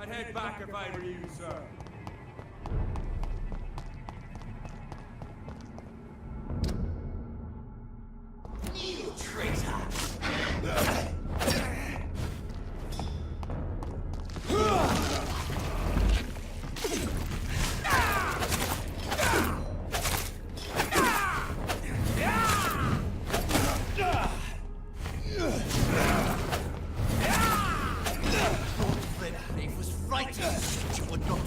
I'd head back if I were you, sir. You traitor! You were not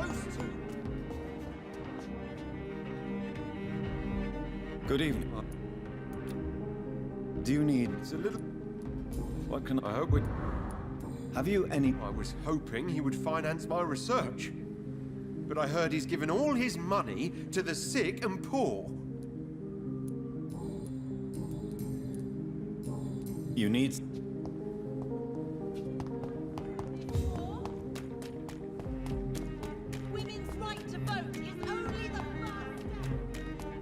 supposed to. Good evening. Do you need... It's a little... What can I hope we... Have you any... I was hoping he would finance my research. But I heard he's given all his money to the sick and poor. You need... Women's right to vote is only the first step.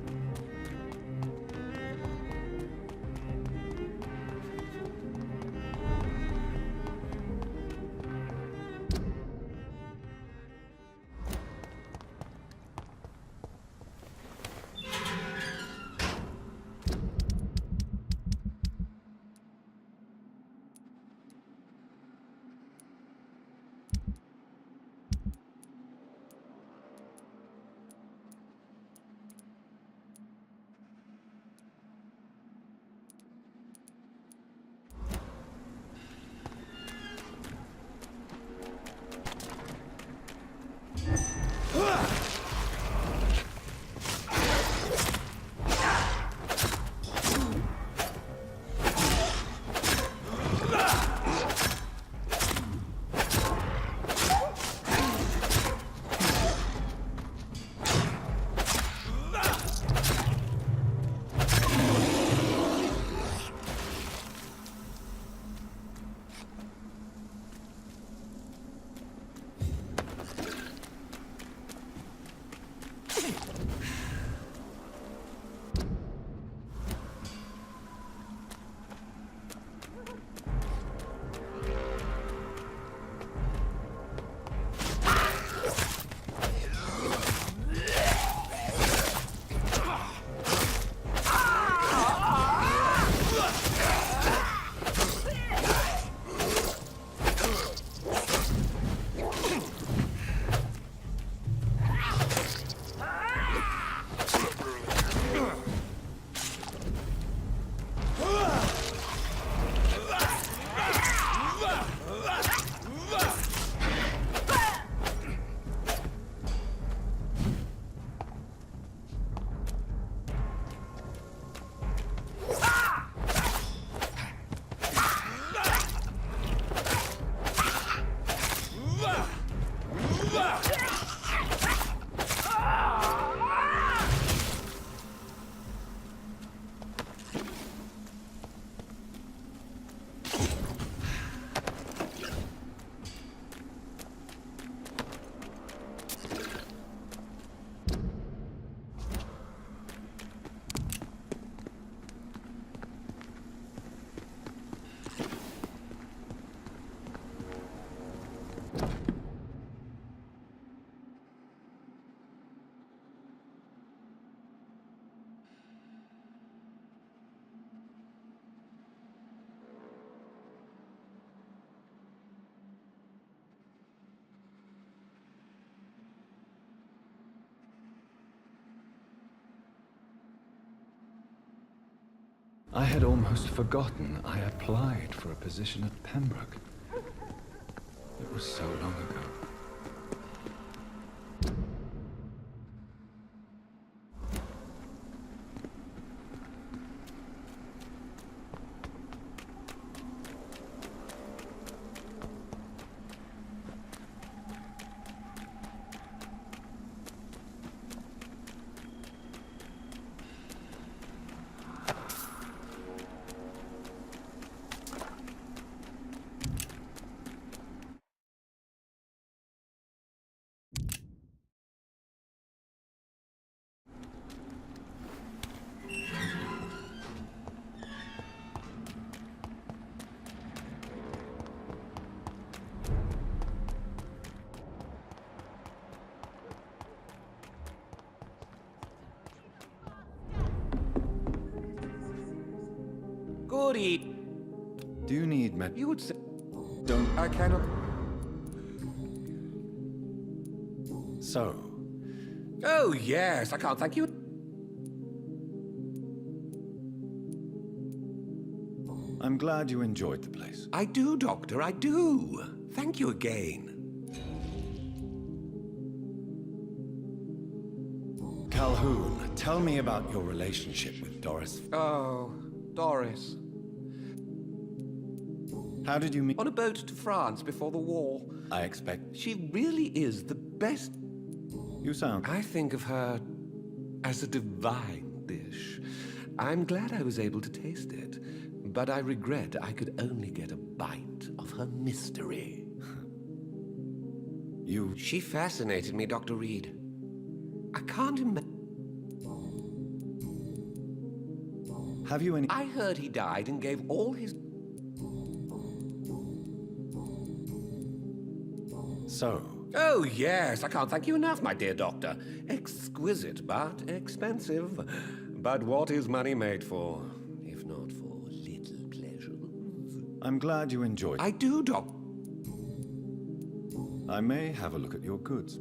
I had almost forgotten I applied for a position at Pembroke. It was so long ago. Good evening. Do you need You would say... Don't... I cannot... So, Oh, yes, I can't thank you. I'm glad you enjoyed the place. I do, Doctor, I do. Thank you again. Calhoun, tell me about your relationship with Doris. Oh, Doris. How did you meet? On a boat to France before the war. I expect. She really is the best. You sound. I think of her as a divine dish. I'm glad I was able to taste it, but I regret I could only get a bite of her mystery. She fascinated me, Dr. Reed. I can't imagine. Have you any? I heard he died and gave all his... So, Oh, yes. I can't thank you enough, my dear doctor. Exquisite, but expensive. But what is money made for, if not for little pleasures? I'm glad you enjoyed. I do, Doc. I may have a look at your goods.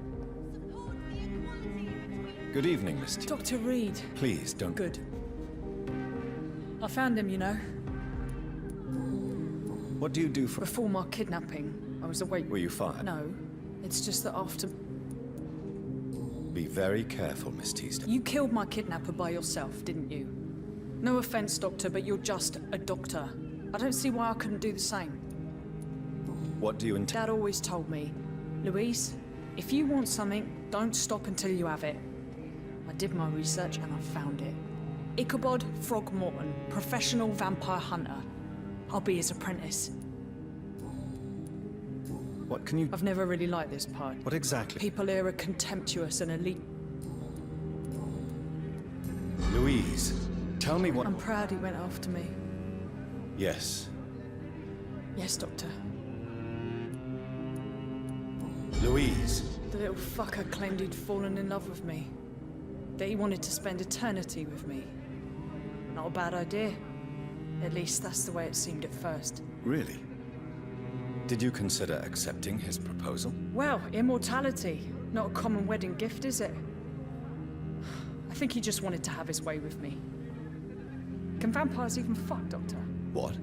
Support the equality between Good evening, Miss T. Dr. Reed. Please don't. Good. I found him, you know. What do you do for? Before my kidnapping, I was awake. Were you fired? No. It's just that after... Be very careful, Miss Teasdale. You killed my kidnapper by yourself, didn't you? No offense, Doctor, but you're just a doctor. I don't see why I couldn't do the same. What do you intend? Dad always told me, Louise, if you want something, don't stop until you have it. I did my research and I found it. Ichabod Throgmorton, professional vampire hunter. I'll be his apprentice. What can you? I've never really liked this part. What exactly? People here are contemptuous and elite. Louise, tell me what. I'm proud he went after me. Yes. Yes, Doctor. Louise. The little fucker claimed he'd fallen in love with me. That he wanted to spend eternity with me. Not a bad idea. At least that's the way it seemed at first. Really? Did you consider accepting his proposal? Well, immortality. Not a common wedding gift, is it? I think he just wanted to have his way with me. Can vampires even fuck, Doctor? What?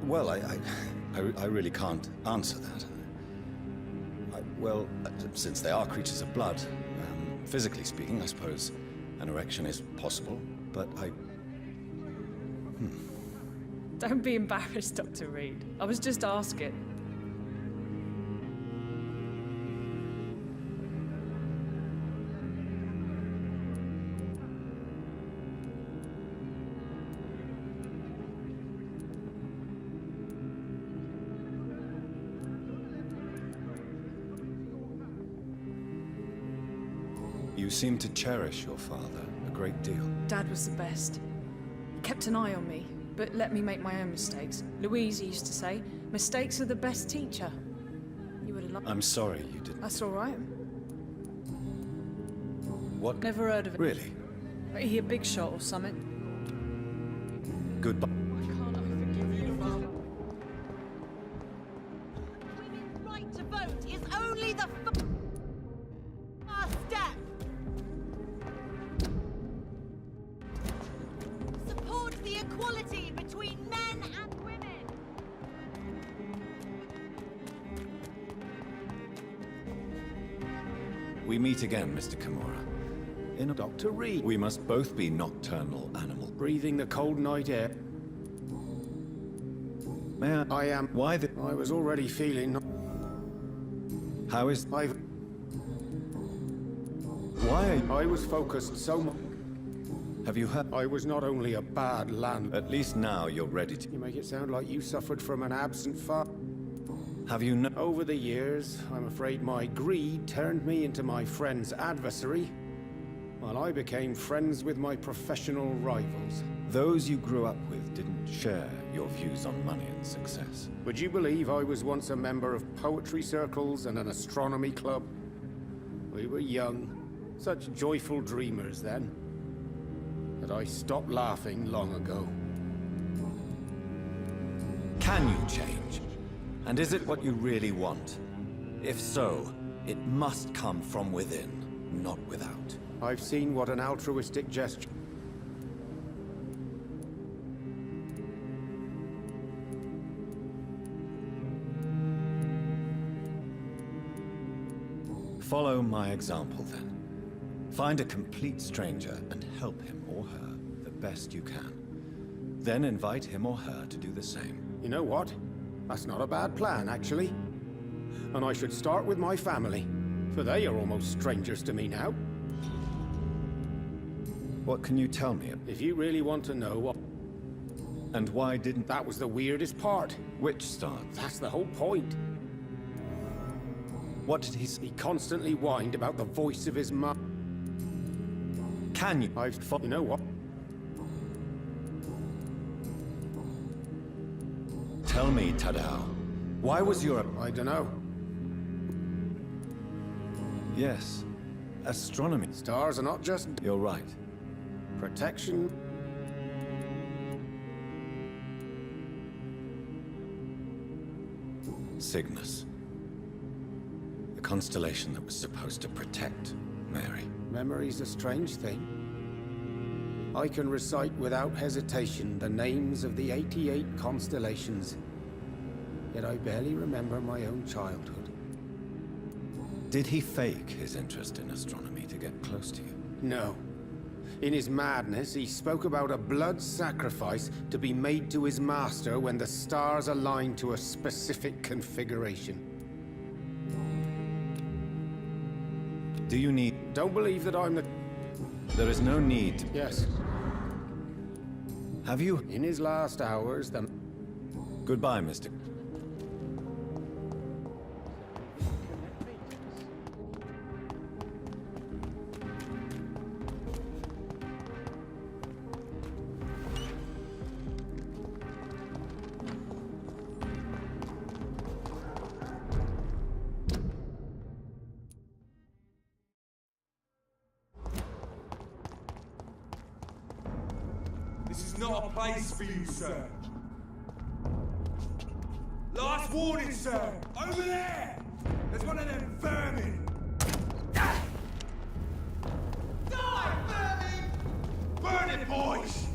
Well, I really can't answer that. Well, since they are creatures of blood, physically speaking, I suppose an erection is possible, but Don't be embarrassed, Dr. Reed. I was just asking. You seem to cherish your father a great deal. Dad was the best. He kept an eye on me, but let me make my own mistakes. Louise used to say, mistakes are the best teacher. You would have loved... I'm sorry you didn't. That's all right. What? Never heard of it. Really? Are he a big shot or something? Goodbye. women's right to vote is only the first step. Support the equality between men and women. We meet again, Mr. Kimura. In a... Dr. Reed, We must both be nocturnal animals. breathing the cold night air. May I? I am. Why the... I was already feeling. How is... I've. Why I was focused so much. have you heard? I was not only a bad land. At least now you're ready to... You make it sound like you suffered from an absent father. Have you no... Over the years, I'm afraid my greed turned me into my friend's adversary, while I became friends with my professional rivals. Those you grew up with didn't share your views on money and success. Would you believe I was once a member of poetry circles and an astronomy club? We were young, such joyful dreamers then. that I stopped laughing long ago. Can you change? And is it what you really want? If so, it must come from within, not without. I've seen what an altruistic gesture... Follow my example, then. Find a complete stranger and help him or her the best you can. Then invite him or her to do the same. You know what? That's not a bad plan, actually. And I should start with my family, for they are almost strangers to me now. What can you tell me? If you really want to know what... And why didn't... That was the weirdest part. Which start? That's the whole point. What did he say? He constantly whined about the voice of his mum. Can you... You know what? Tell me, Tadao. Why was your... I don't know. Yes. Astronomy. Stars are not just You're right. protection. Cygnus. The constellation that was supposed to protect Mary. Memory's a strange thing. I can recite without hesitation the names of the 88 constellations. Yet I barely remember my own childhood. Did he fake his interest in astronomy to get close to you? No. In his madness, he spoke about a blood sacrifice to be made to his master when the stars aligned to a specific configuration. Do you need... Don't believe that I'm the... There is no need. Yes. Have you... In his last hours, the... Goodbye, Mr. This is not a place for you, sir. Last warning, sir! Over there! There's one of them vermin! Die, vermin! Burn it, boys!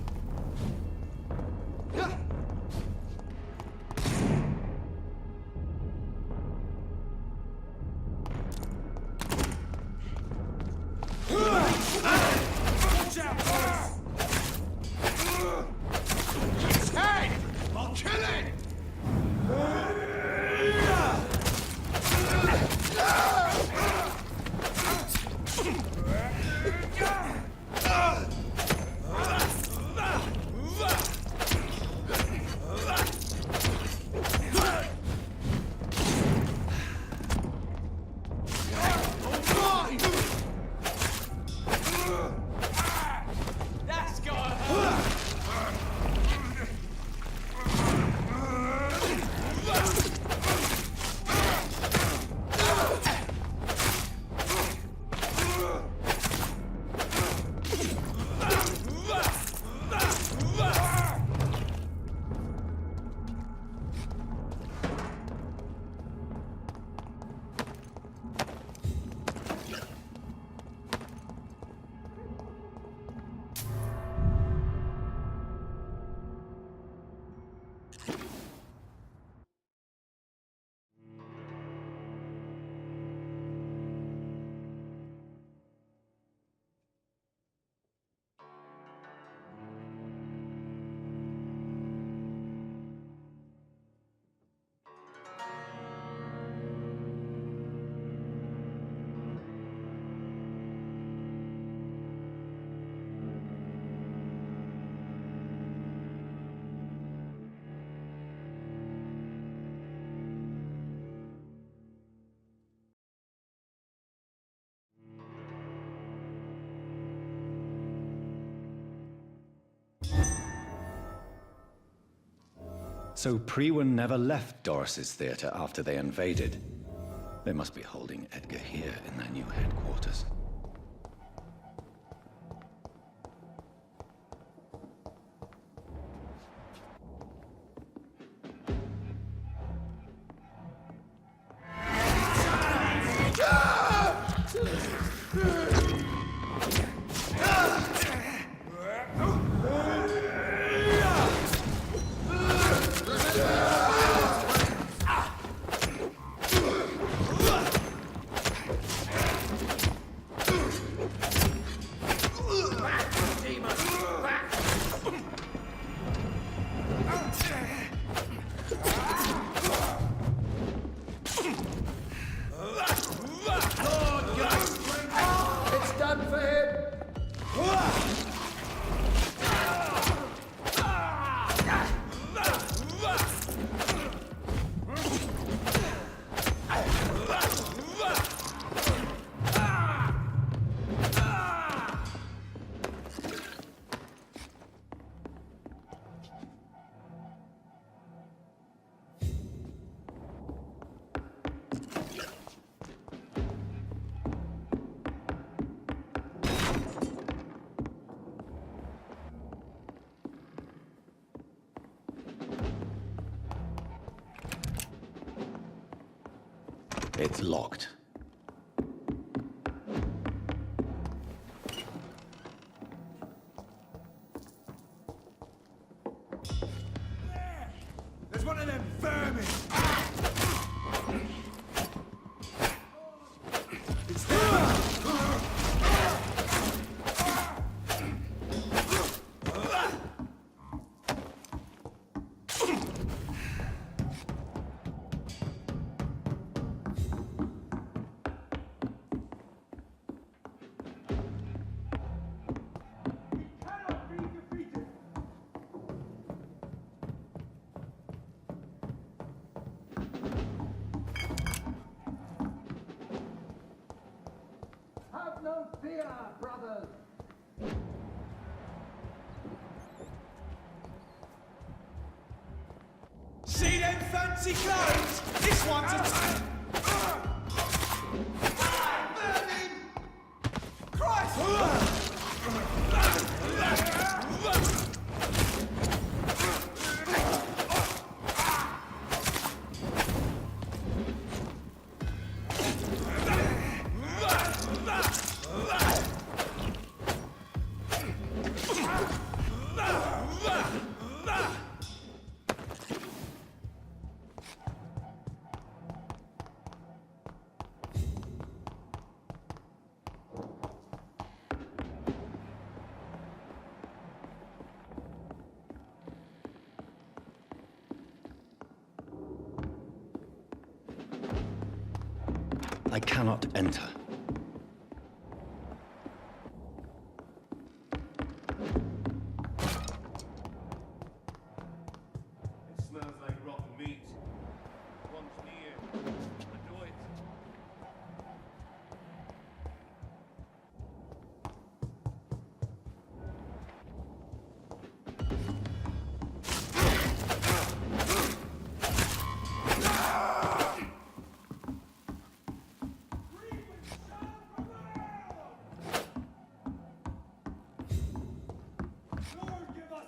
Watch out, boys! Hey! I'll kill it! That's got So Priwen never left Doris's theater after they invaded. They must be holding Edgar here in their new headquarters. It's locked. There's one of them vermin! It's there! Cannot be defeated! Have no fear, brothers! See them fancy clothes? This one's a I cannot enter. It smells like rotten meat. One's near. I know it. Lord, give us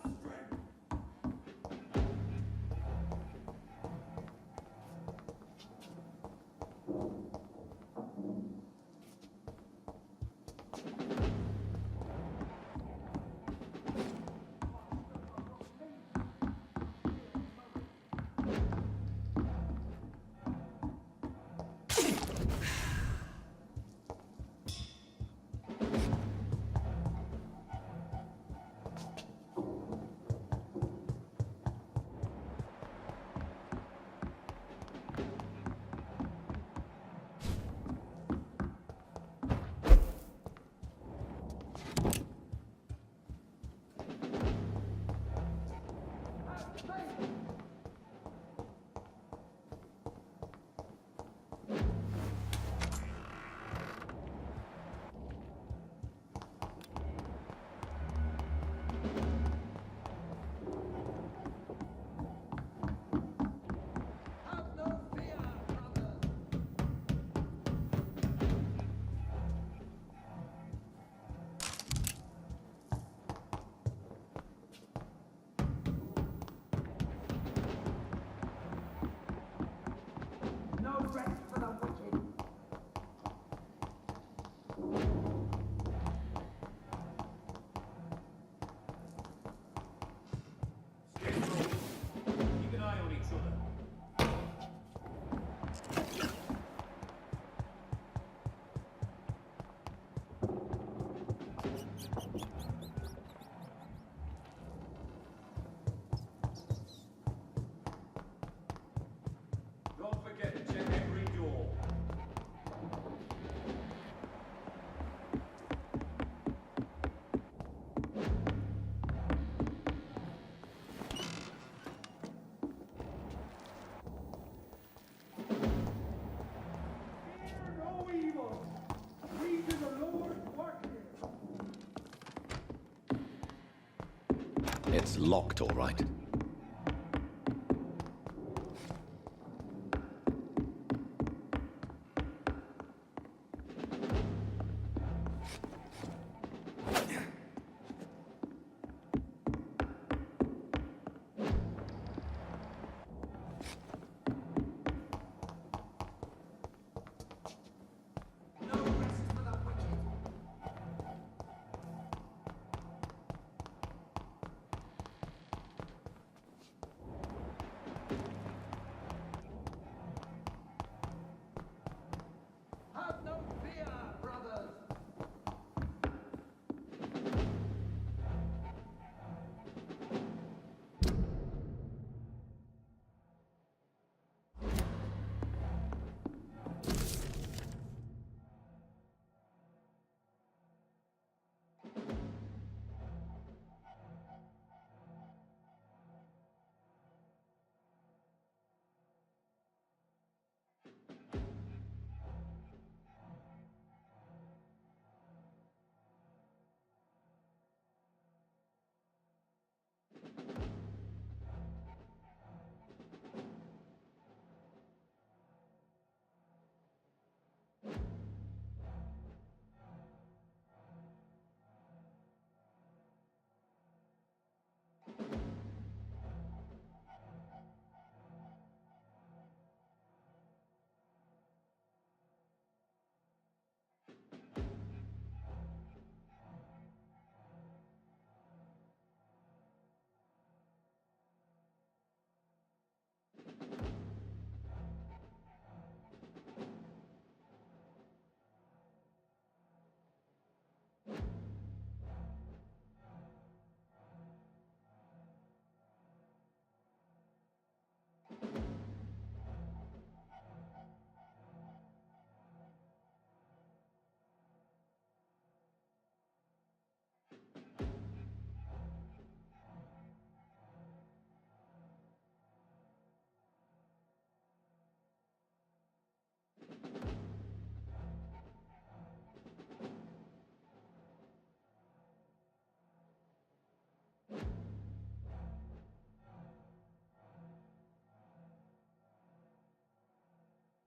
strength! Have no fear, brothers! No rest for the wicked! Scarecrow, keep an eye on each other. Don't forget to check every door. Fear no evil! We to the Lord's work here! It's locked, all right.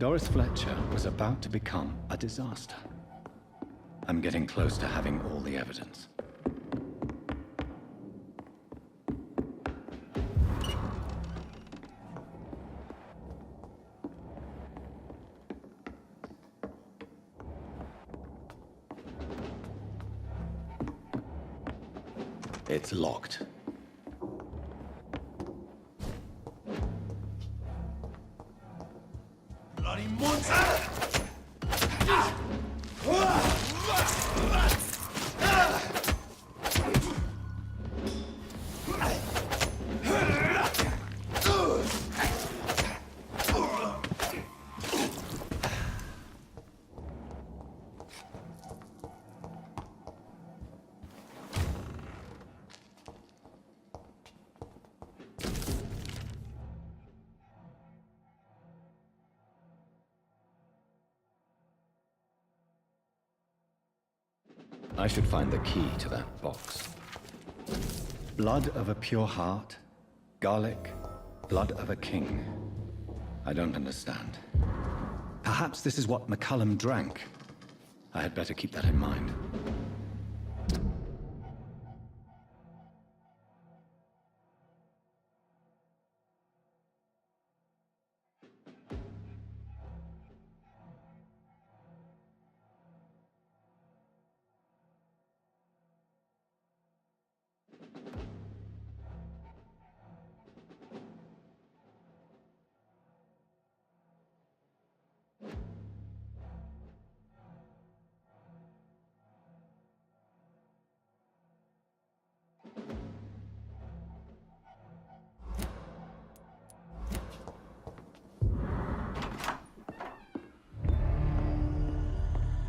Doris Fletcher was about to become a disaster. I'm getting close to having all the evidence. It's locked. Bloody monster! I should find the key to that box. Blood of a pure heart, garlic, blood of a king. I don't understand. Perhaps this is what McCullum drank. I had better keep that in mind.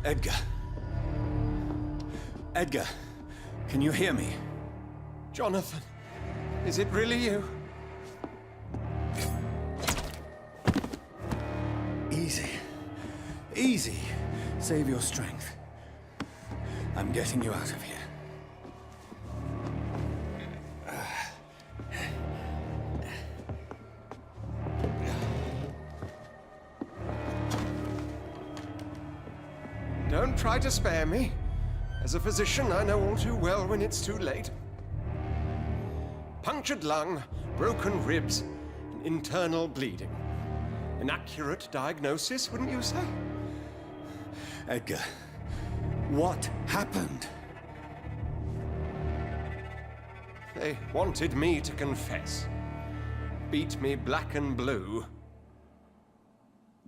Edgar. Edgar, can you hear me? Jonathan, is it really you? Easy. Easy. Save your strength. I'm getting you out of here. Don't try to spare me. As a physician, I know all too well when it's too late. Punctured lung, broken ribs, and internal bleeding. An accurate diagnosis, wouldn't you say? Edgar, what happened? They wanted me to confess. Beat me black and blue.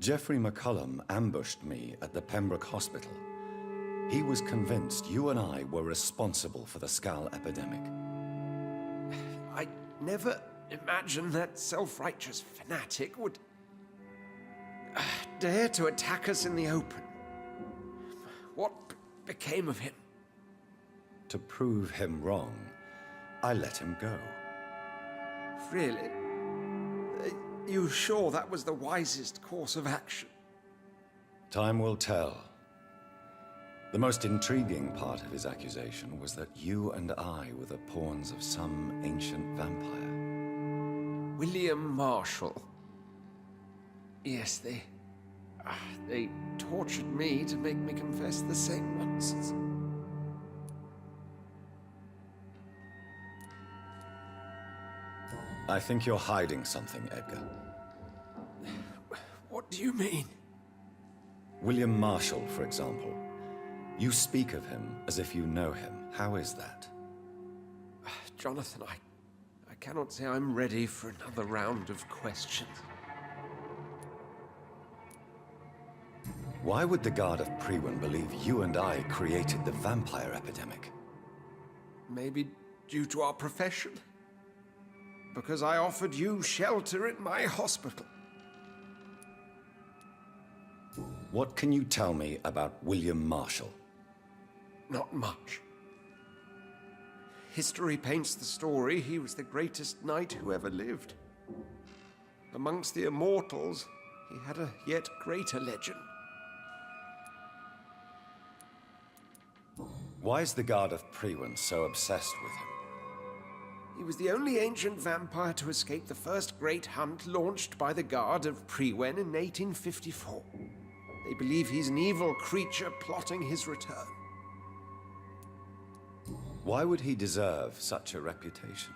Jeffrey McCullum ambushed me at the Pembroke Hospital. He was convinced you and I were responsible for the Skal epidemic. I never imagined that self-righteous fanatic would dare to attack us in the open. What became of him? To prove him wrong, I let him go. Really? Are you sure that was the wisest course of action? Time will tell. The most intriguing part of his accusation was that you and I were the pawns of some ancient vampire. William Marshall. Yes, they tortured me to make me confess the same nonsense. I think you're hiding something, Edgar. What do you mean? William Marshall, for example. You speak of him as if you know him. How is that? Jonathan, I cannot say I'm ready for another round of questions. Why would the Guard of Priwen believe you and I created the vampire epidemic? Maybe due to our profession? Because I offered you shelter in my hospital. What can you tell me about William Marshall? Not much. History paints the story he was the greatest knight who ever lived. Amongst the immortals, he had a yet greater legend. Why is the Guard of Priwen so obsessed with him? He was the only ancient vampire to escape the first great hunt launched by the Guard of Prewen in 1854. They believe he's an evil creature plotting his return. Why would he deserve such a reputation?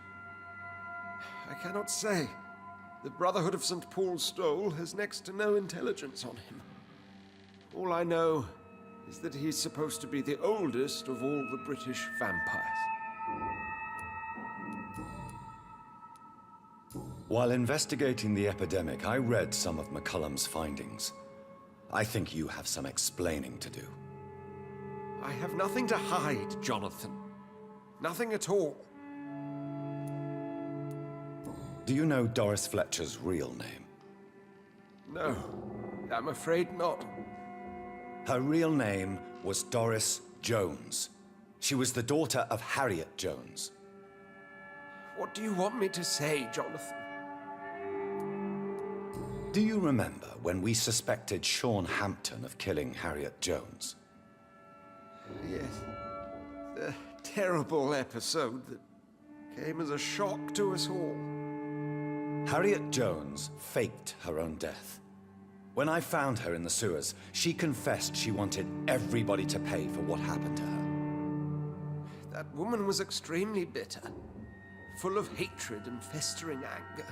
I cannot say. The Brotherhood of St. Paul's Stole has next to no intelligence on him. All I know is that he's supposed to be the oldest of all the British vampires. While investigating the epidemic, I read some of McCullum's findings. I think you have some explaining to do. I have nothing to hide, Jonathan. Nothing at all. Do you know Doris Fletcher's real name? No, I'm afraid not. Her real name was Doris Jones. She was the daughter of Harriet Jones. What do you want me to say, Jonathan? Do you remember when we suspected Sean Hampton of killing Harriet Jones? Yes. The terrible episode that came as a shock to us all. Harriet Jones faked her own death. When I found her in the sewers, she confessed she wanted everybody to pay for what happened to her. That woman was extremely bitter, full of hatred and festering anger.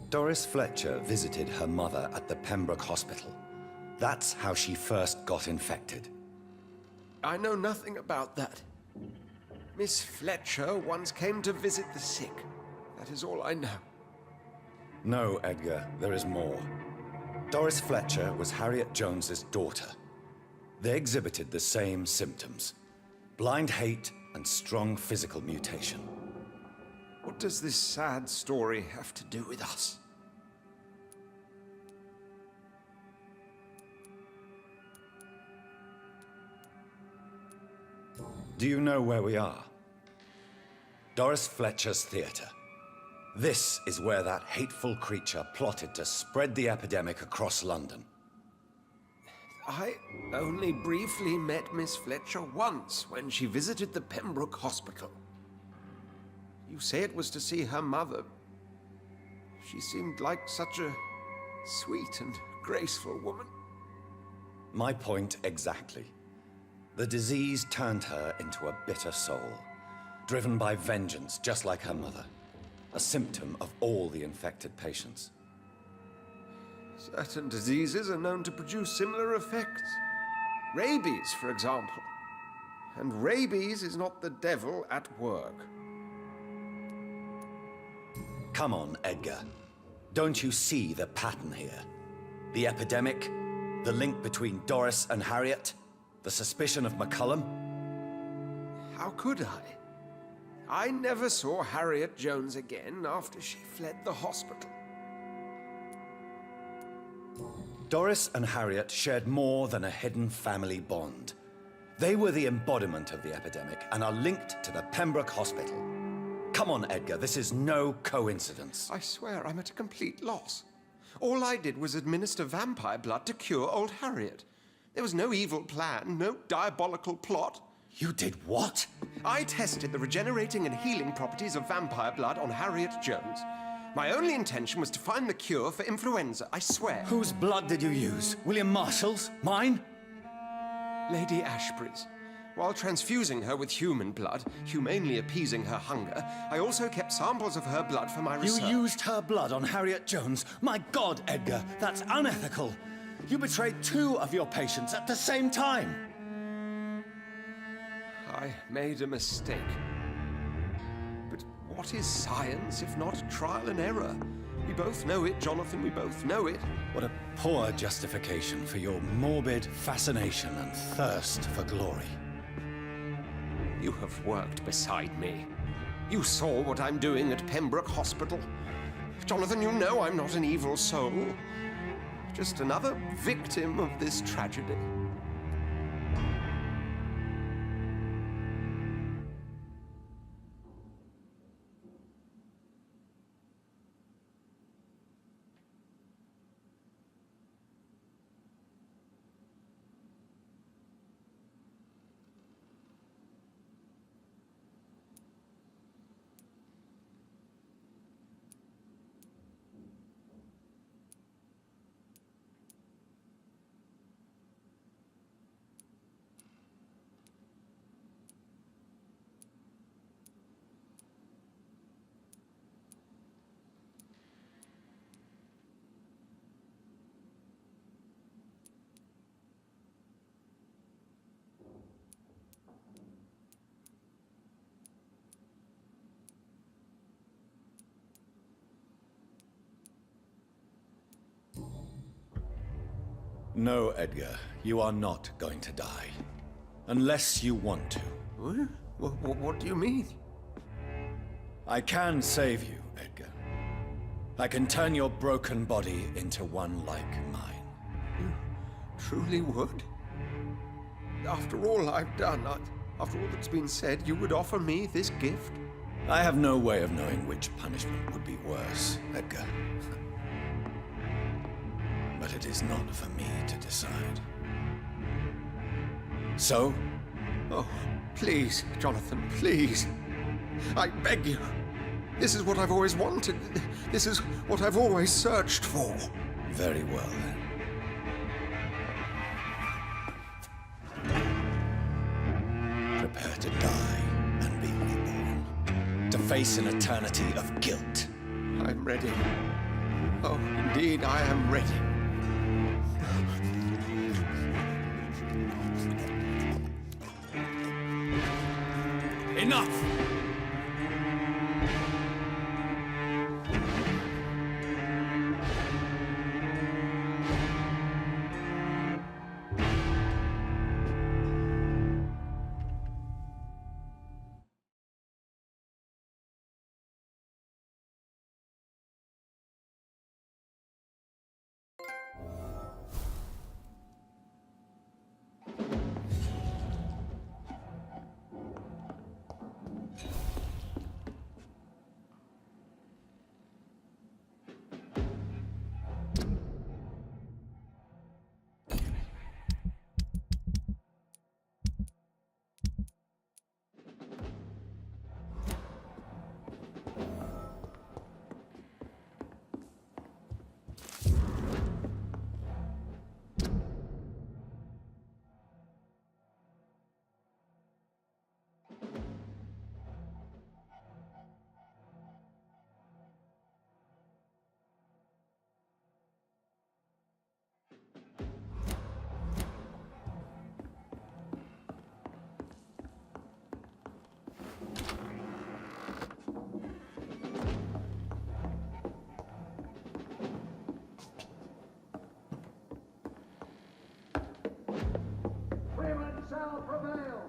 Doris Fletcher visited her mother at the Pembroke Hospital. That's how she first got infected. I know nothing about that. Miss Fletcher once came to visit the sick. That is all I know. No, Edgar, there is more. Doris Fletcher was Harriet Jones's daughter. They exhibited the same symptoms: blind hate and strong physical mutation. What does this sad story have to do with us? Do you know where we are? Doris Fletcher's theater. This is where that hateful creature plotted to spread the epidemic across London. I only briefly met Miss Fletcher once when she visited the Pembroke Hospital. You say it was to see her mother. She seemed like such a sweet and graceful woman. My point exactly. The disease turned her into a bitter soul, driven by vengeance just like her mother. A symptom of all the infected patients. Certain diseases are known to produce similar effects. Rabies, for example. And rabies is not the devil at work. Come on, Edgar. Don't you see the pattern here? The epidemic, the link between Doris and Harriet, the suspicion of McCullum? How could I? I never saw Harriet Jones again after she fled the hospital. Doris and Harriet shared more than a hidden family bond. They were the embodiment of the epidemic and are linked to the Pembroke Hospital. Come on, Edgar, this is no coincidence. I swear I'm at a complete loss. All I did was administer vampire blood to cure old Harriet. There was no evil plan, no diabolical plot. You did what? I tested the regenerating and healing properties of vampire blood on Harriet Jones. My only intention was to find the cure for influenza, I swear. Whose blood did you use? William Marshall's? Mine? Lady Ashbury's. While transfusing her with human blood, humanely appeasing her hunger, I also kept samples of her blood for my research. You used her blood on Harriet Jones? My God, Edgar, that's unethical. You betrayed 2 of your patients at the same time. I made a mistake. But what is science if not trial and error? We both know it, Jonathan, we both know it. What a poor justification for your morbid fascination and thirst for glory. You have worked beside me. You saw what I'm doing at Pembroke Hospital. Jonathan, you know I'm not an evil soul. Just another victim of this tragedy. No, Edgar, you are not going to die. Unless you want to. What do you mean? I can save you, Edgar. I can turn your broken body into one like mine. You truly would? After all I've done, after all that's been said, you would offer me this gift? I have no way of knowing which punishment would be worse, Edgar. But it is not for me to decide. So? Oh, please, Jonathan, please. I beg you. This is what I've always wanted. This is what I've always searched for. Very well, then. Prepare to die and be reborn. To face an eternity of guilt. I'm ready. Oh, indeed, I am ready. Enough! Freemen shall prevail.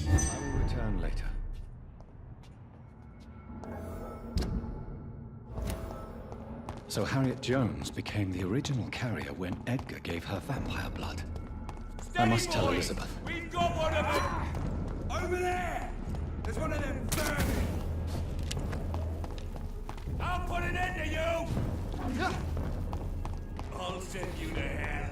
I will return later. So Harriet Jones became the original carrier when Edgar gave her vampire blood. I must tell Elizabeth. We've got one of them! Over there! There's one of them vermin! I'll put an end to you! I'll send you to hell.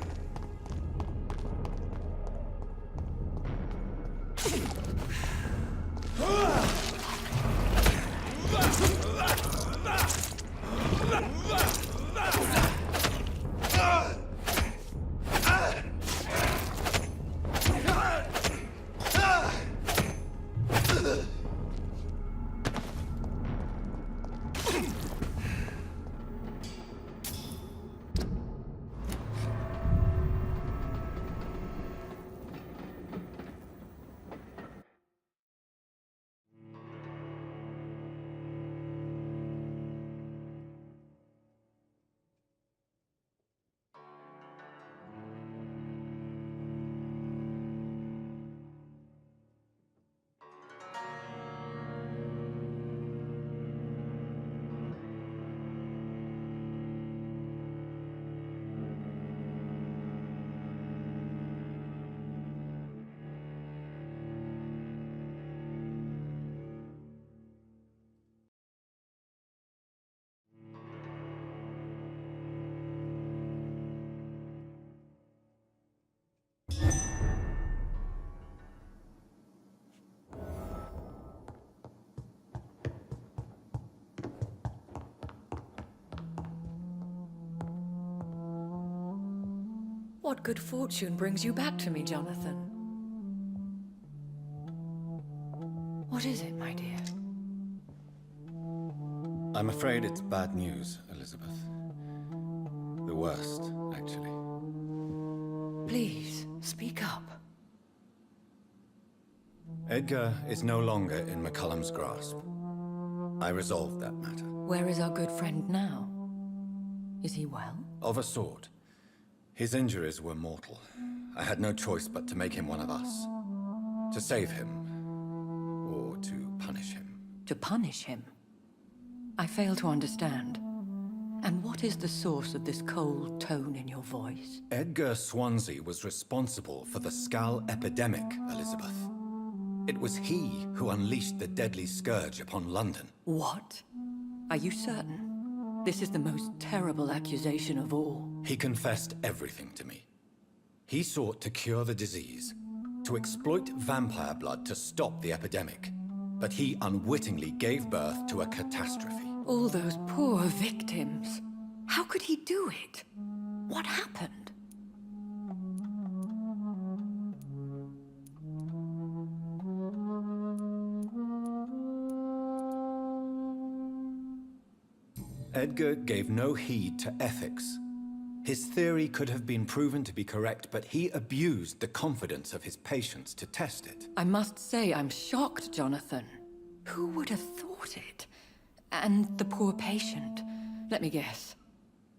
What good fortune brings you back to me, Jonathan? What is it, my dear? I'm afraid it's bad news, Elizabeth. The worst, actually. Please, speak up. Edgar is no longer in McCullum's grasp. I resolved that matter. Where is our good friend now? Is he well? Of a sort. His injuries were mortal. I had no choice but to make him one of us. To save him, or to punish him. To punish him? I fail to understand. And what is the source of this cold tone in your voice? Edgar Swansea was responsible for the Skull epidemic, Elizabeth. It was he who unleashed the deadly scourge upon London. What? Are you certain? This is the most terrible accusation of all. He confessed everything to me. He sought to cure the disease, to exploit vampire blood to stop the epidemic. But he unwittingly gave birth to a catastrophe. All those poor victims. How could he do it? What happened? Edgar gave no heed to ethics. His theory could have been proven to be correct, but he abused the confidence of his patients to test it. I must say I'm shocked, Jonathan. Who would have thought it? And the poor patient. Let me guess.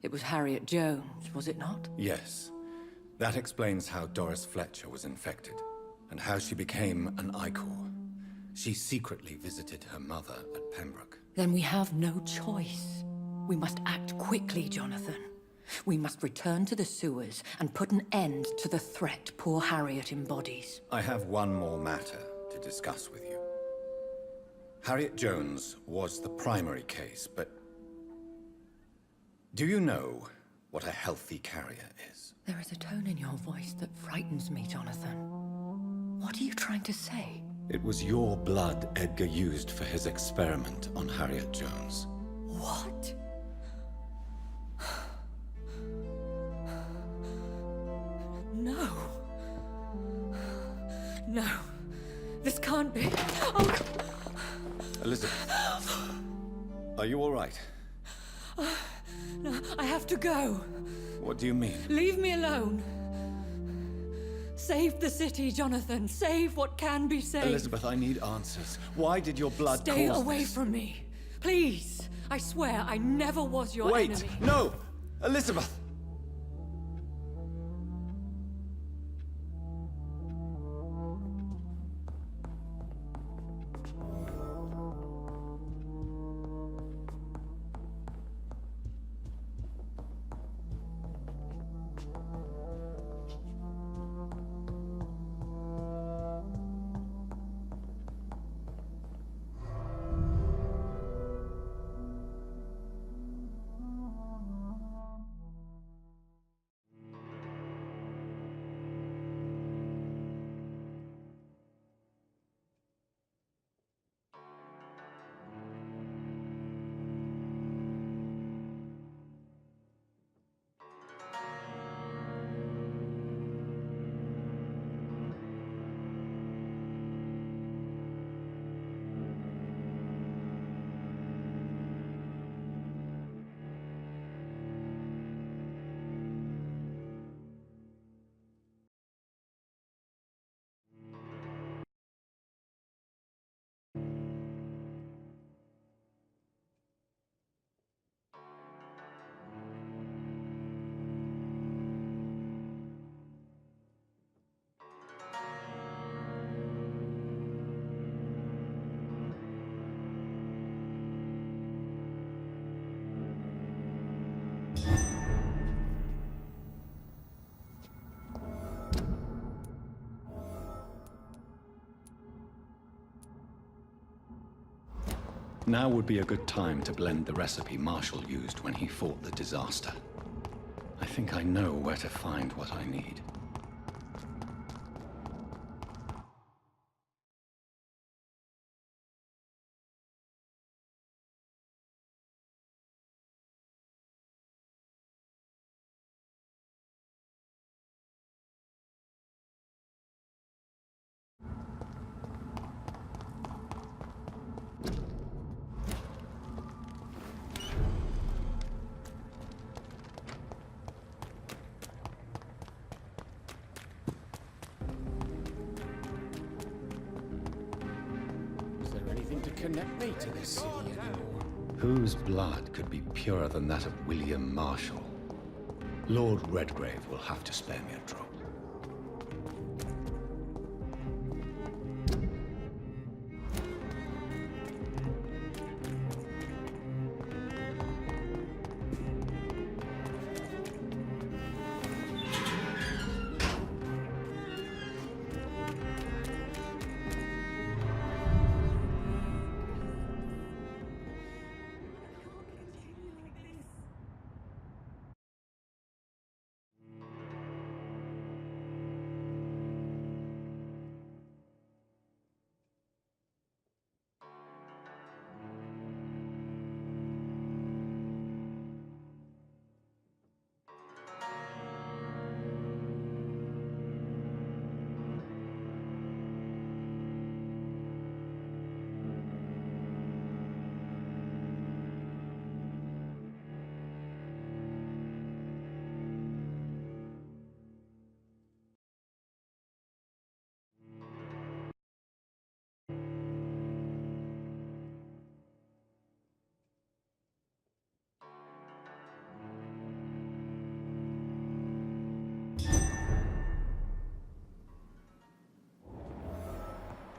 It was Harriet Jones, was it not? Yes. That explains how Doris Fletcher was infected, and how she became an Icor. She secretly visited her mother at Pembroke. Then we have no choice. We must act quickly, Jonathan. We must return to the sewers and put an end to the threat poor Harriet embodies. I have one more matter to discuss with you. Harriet Jones was the primary case, but do you know what a healthy carrier is? There is a tone in your voice that frightens me, Jonathan. What are you trying to say? It was your blood Edgar used for his experiment on Harriet Jones. What? No. No. This can't be. Oh. Elizabeth, are you all right? No, I have to go. What do you mean? Leave me alone. Save the city, Jonathan. Save what can be saved. Elizabeth, I need answers. Why did your blood Stay cause away this? from me. Please. I swear I never was your Wait! enemy. No! Elizabeth! Now would be a good time to blend the recipe Marshall used when he fought the disaster. I think I know where to find what I need. connect me to this city anymore. Whose blood could be purer than that of William Marshall? Lord Redgrave will have to spare me a drop.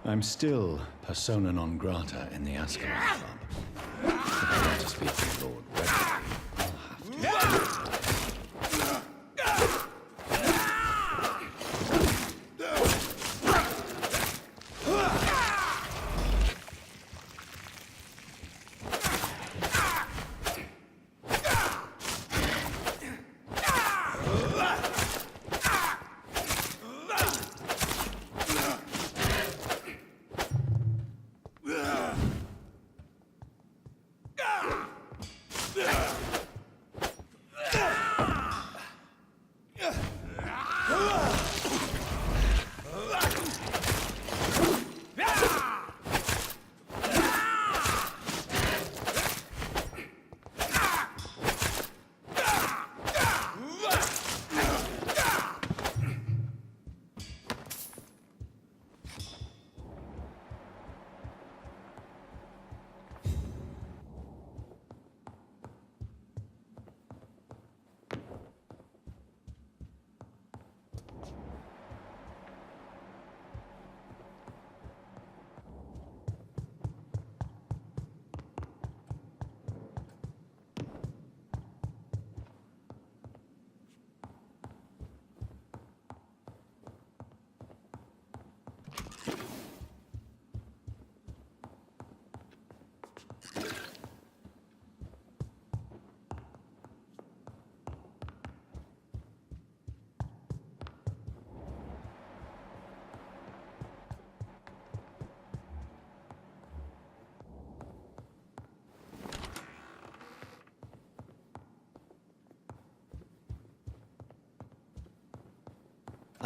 I'm still persona non grata in the Ascalon Club. If I want to speak to Lord Redgrave, I'll have to.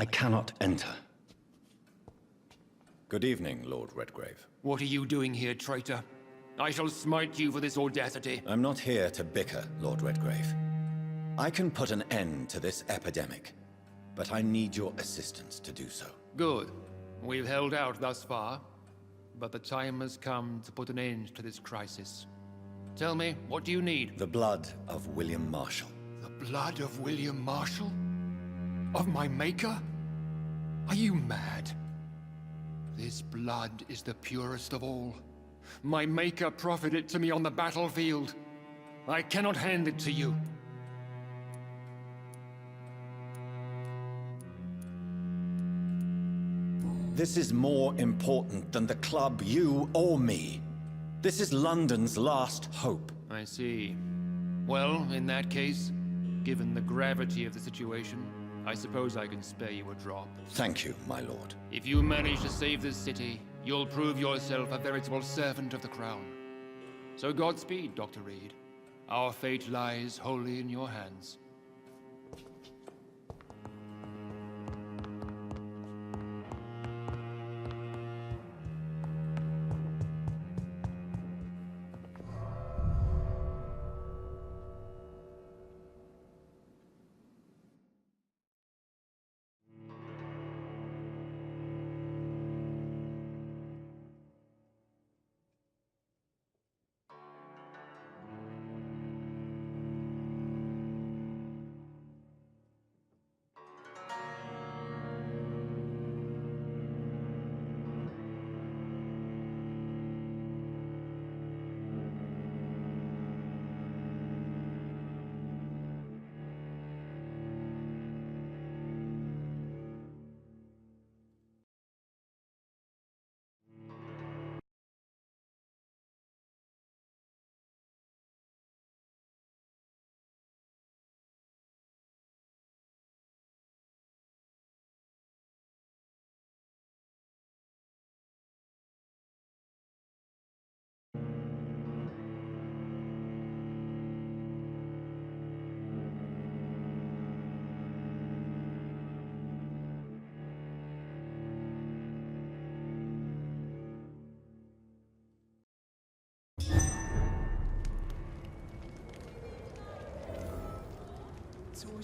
I cannot enter. Good evening, Lord Redgrave. What are you doing here, traitor? I shall smite you for this audacity. I'm not here to bicker, Lord Redgrave. I can put an end to this epidemic, but I need your assistance to do so. Good. We've held out thus far, but the time has come to put an end to this crisis. Tell me, what do you need? The blood of William Marshall. The blood of William Marshall? Of my maker? Are you mad? This blood is the purest of all. My maker proffered it to me on the battlefield. I cannot hand it to you. This is more important than the club, you or me. This is London's last hope. I see. Well, in that case, given the gravity of the situation, I suppose I can spare you a drop. Thank you, my lord. If you manage to save this city, you'll prove yourself a veritable servant of the crown. So Godspeed, Dr. Reed. Our fate lies wholly in your hands.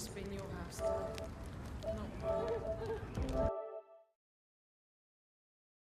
spin your house down.